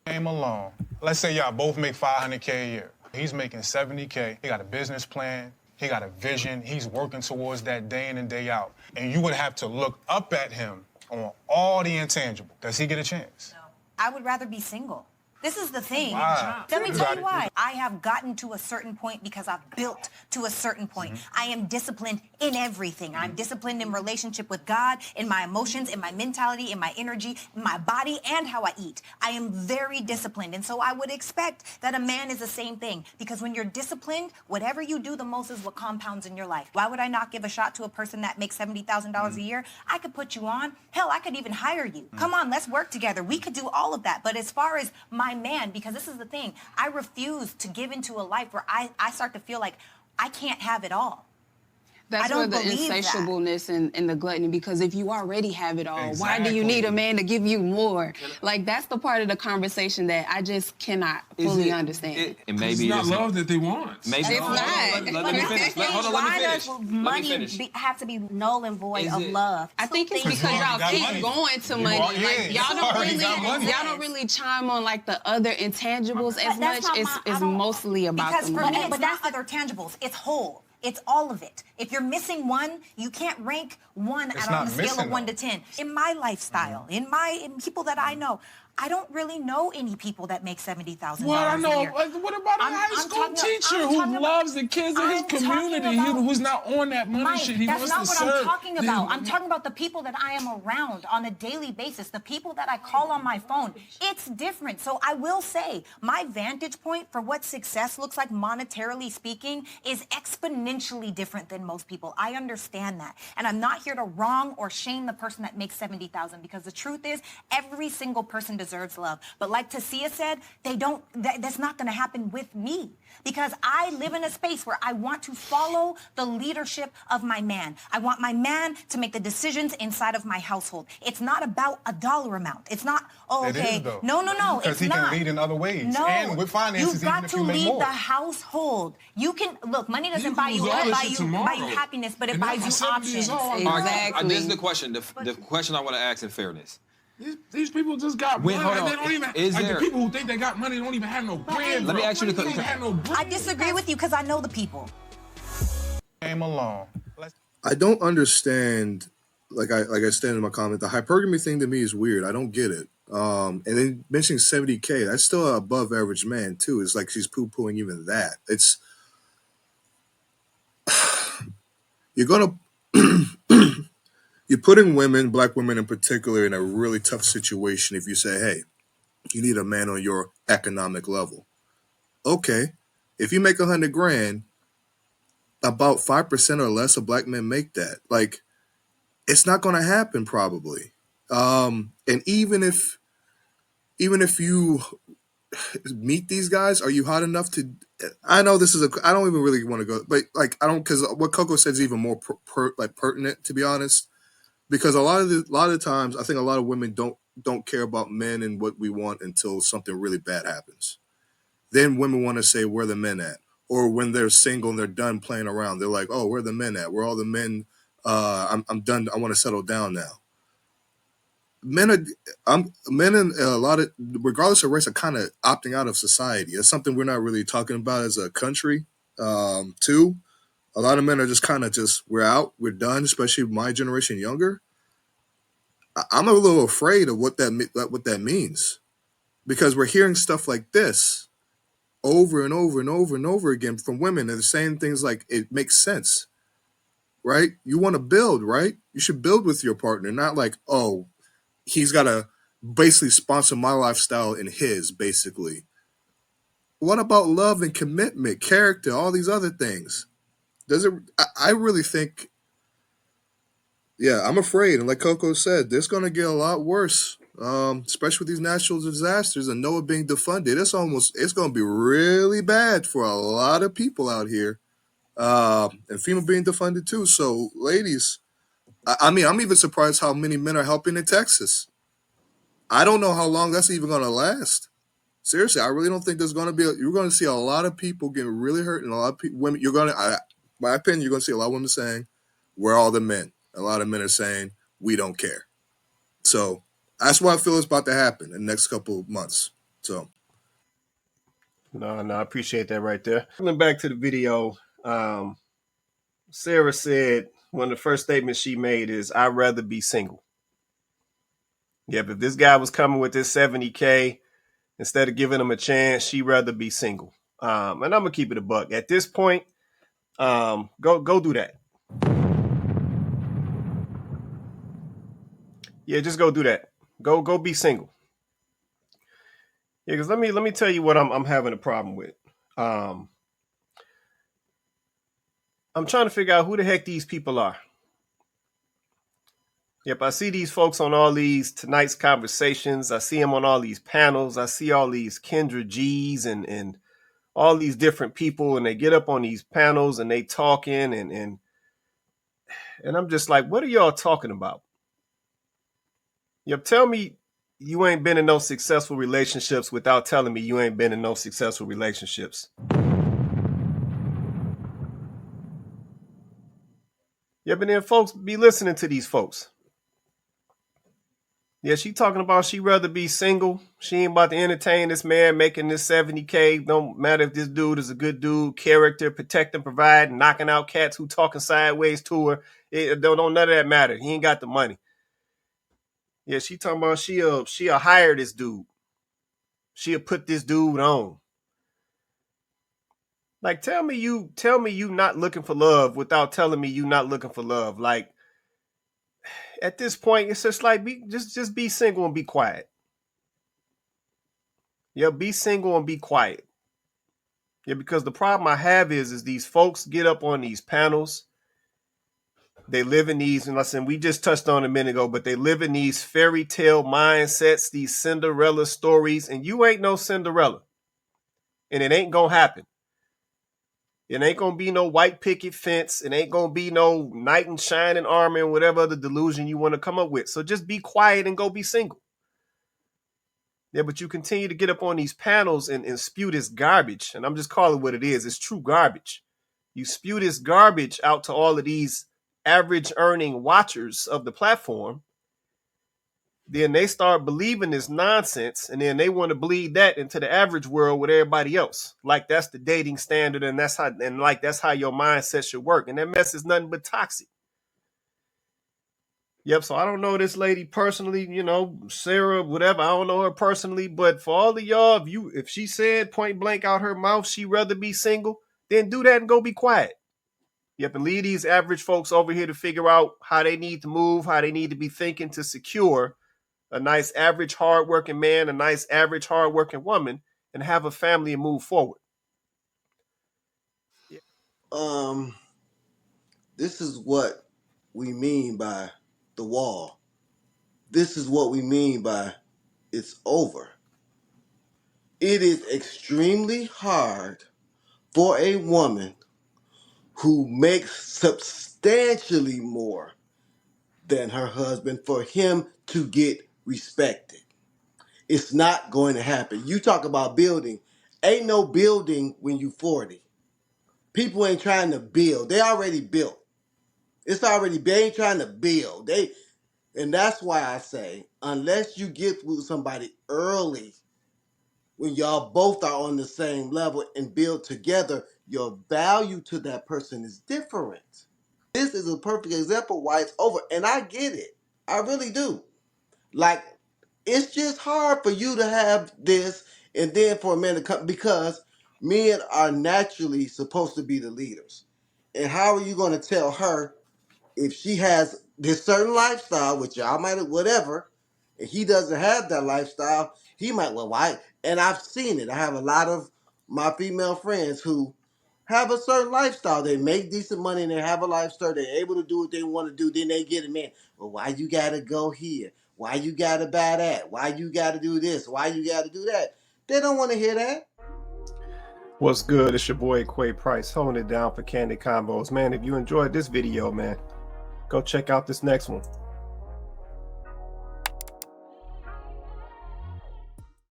Came along. Let's say y'all both make $500K a year. He's making $70K. He got a business plan. He got a vision. He's working towards that day in and day out. And you would have to look up at him on all the intangible. Does he get a chance? No. I would rather be single. This is the thing. Wow. Let me tell you why. I have gotten to a certain point because I've built to a certain point. I am disciplined in everything. I'm disciplined in relationship with God, in my emotions, in my mentality, in my energy, in my body, and how I eat. I am very disciplined. And so I would expect that a man is the same thing. Because when you're disciplined, whatever you do the most is what compounds in your life. Why would I not give a shot to a person that makes $70,000 a year? I could put you on. Hell, I could even hire you. Come on, let's work together. We could do all of that. But as far as my man, because this is the thing, I refuse to give into a life where I start to feel like I can't have it all. That's where the insatiableness and the gluttony, because if you already have it all, why do you need a man to give you more? Like, that's the part of the conversation that I just cannot fully understand. And maybe it's not love that they want. Maybe it's not. Let me finish. Hold on, let me finish. Why does money have to be null and void of love? I think it's because y'all keep going to money. Like, y'all don't really chime on like the other intangibles as much. It's mostly about the money. Because for me, it's not other tangibles. It's whole. It's all of it. If you're missing one, you can't rank one on a scale of 1 to 10. In my lifestyle, in people that I know, I don't really know any people that make $70,000 a year. Well, I know. What about a high school teacher who loves the kids in his community, who's not on that money shit? He wants to serve. That's not what I'm talking about. I'm talking about the people that I am around on a daily basis, the people that I call on my phone. It's different. So I will say my vantage point for what success looks like monetarily speaking is exponentially different than most people. I understand that. And I'm not here to wrong or shame the person that makes $70,000, because the truth is every single person deserves love. But like Tasia said, that's not going to happen with me, because I live in a space where I want to follow the leadership of my man. I want my man to make the decisions inside of my household. It's not about a dollar amount. It's not, okay. It is, though. No. Because he can lead in other ways. No. And with finances, you've got to lead the household. You can, look, money doesn't buy you happiness, but it buys you options. Exactly. This is the question. The question I want to ask in fairness. These people just got money. And they don't even, the people who think they got money don't even have no bread. Let me ask you the question. I disagree with you because I know the people. Came along. I don't understand, like I stated in my comment, the hypergamy thing to me is weird. I don't get it. And then mentioning 70K, that's still an above average man too. It's like she's poo-pooing even that. It's, you're going to, you're putting women, black women in particular, in a really tough situation if you say, hey, you need a man on your economic level. Okay, if you make $100,000, about 5% or less of black men make that. Like, it's not going to happen probably. And even if you meet these guys, are you hot enough to? I know this is I don't even really want to go, but like I don't, because what Coco said is even more pertinent, to be honest. Because a lot of times, I think a lot of women don't care about men and what we want until something really bad happens. Then women want to say, where the men at? Or when they're single and they're done playing around, they're like, oh, where the men at? Where all the men? I'm done. I want to settle down now. Men in a lot of, regardless of race, are kind of opting out of society. It's something we're not really talking about as a country, too. A lot of men are just kind of we're out, we're done, especially my generation younger. I'm a little afraid of what that means, because we're hearing stuff like this over and over and over and over again from women. And they're saying things like, it makes sense, right? You want to build, right? You should build with your partner, not like, oh, he's got to basically sponsor my lifestyle and his, basically. What about love and commitment, character, all these other things? I really think, I'm afraid. And like Coco said, it's going to get a lot worse, especially with these natural disasters and NOAA being defunded. It's going to be really bad for a lot of people out here, and FEMA being defunded too. So ladies, I mean, I'm even surprised how many men are helping in Texas. I don't know how long that's even going to last. Seriously, I really don't think there's going to be, you're going to see a lot of people getting really hurt, and a lot of women, my opinion, you're going to see a lot of women saying, where are all the men? A lot of men are saying, we don't care. So that's what I feel is about to happen in the next couple of months. So. No, I appreciate that right there. Coming back to the video, Sarah said one of the first statements she made is, "I'd rather be single." Yep, if this guy was coming with this 70K, instead of giving him a chance, she'd rather be single. And I'm gonna keep it a buck. At this point, go do that. Yeah, just go do that. Go be single. Yeah, because let me tell you what I'm having a problem with. I'm trying to figure out who the heck these people are. Yep, I see these folks on all these tonight's conversations. I see them on all these panels. I see all these Kendra G's and all these different people, and they get up on these panels and they talking and I'm just like, what are y'all talking about? Yep, tell me you ain't been in no successful relationships without telling me you ain't been in no successful relationships. Yep, and then folks be listening to these folks. Yeah, she talking about she'd rather be single. She ain't about to entertain this man making this 70K. Don't matter if this dude is a good dude, character, protect and provide, knocking out cats who talking sideways to her. It don't none of that matter. He ain't got the money. Yeah, she talking about she'll hire this dude. She'll put this dude on. Like, tell me you not looking for love without telling me you not looking for love. Like, at this point, it's just like just be single and be quiet. Yeah, be single and be quiet. Yeah, because the problem I have is these folks get up on these panels. They live in these, and listen, we just touched on a minute ago, but they live in these fairy tale mindsets, these Cinderella stories, and you ain't no Cinderella. And it ain't gonna happen. It ain't gonna be no white picket fence. It ain't gonna be no knight in shining armor and whatever other delusion you want to come up with. So just be quiet and go be single. Yeah, but you continue to get up on these panels and spew this garbage. And I'm just calling it what it is. It's true garbage. You spew this garbage out to all of these average earning watchers of the platform. Then they start believing this nonsense, and then they want to bleed that into the average world with everybody else. Like that's the dating standard, and that's how your mindset should work. And that mess is nothing but toxic. Yep, so I don't know this lady personally, Sarah, whatever. I don't know her personally, but for all of y'all, if she said point blank out her mouth she'd rather be single, then do that and go be quiet. Yep, and leave these average folks over here to figure out how they need to move, how they need to be thinking to secure a nice average hardworking man, a nice average hardworking woman, and have a family and move forward. This is what we mean by the wall. This is what we mean by it's over. It is extremely hard for a woman who makes substantially more than her husband for him to get respected. It's not going to happen. You talk about building. Ain't no building when you 40. People ain't trying to build. They already built. They ain't trying to build. And that's why I say, unless you get with somebody early, when y'all both are on the same level and build together, your value to that person is different. This is a perfect example why it's over. And I get it. I really do. Like, it's just hard for you to have this and then for a man to come, because men are naturally supposed to be the leaders. And how are you going to tell her if she has this certain lifestyle, which y'all might have whatever, and he doesn't have that lifestyle, he might, well, why? And I've seen it. I have a lot of my female friends who have a certain lifestyle. They make decent money and they have a lifestyle. They're able to do what they want to do. Then they get a man. Well, why you got to go here? Why you got to buy that? Why you got to do this? Why you got to do that? They don't want to hear that. What's good? It's your boy Quay Price, holding it down for Candid Combos. Man, if you enjoyed this video, man, go check out this next one.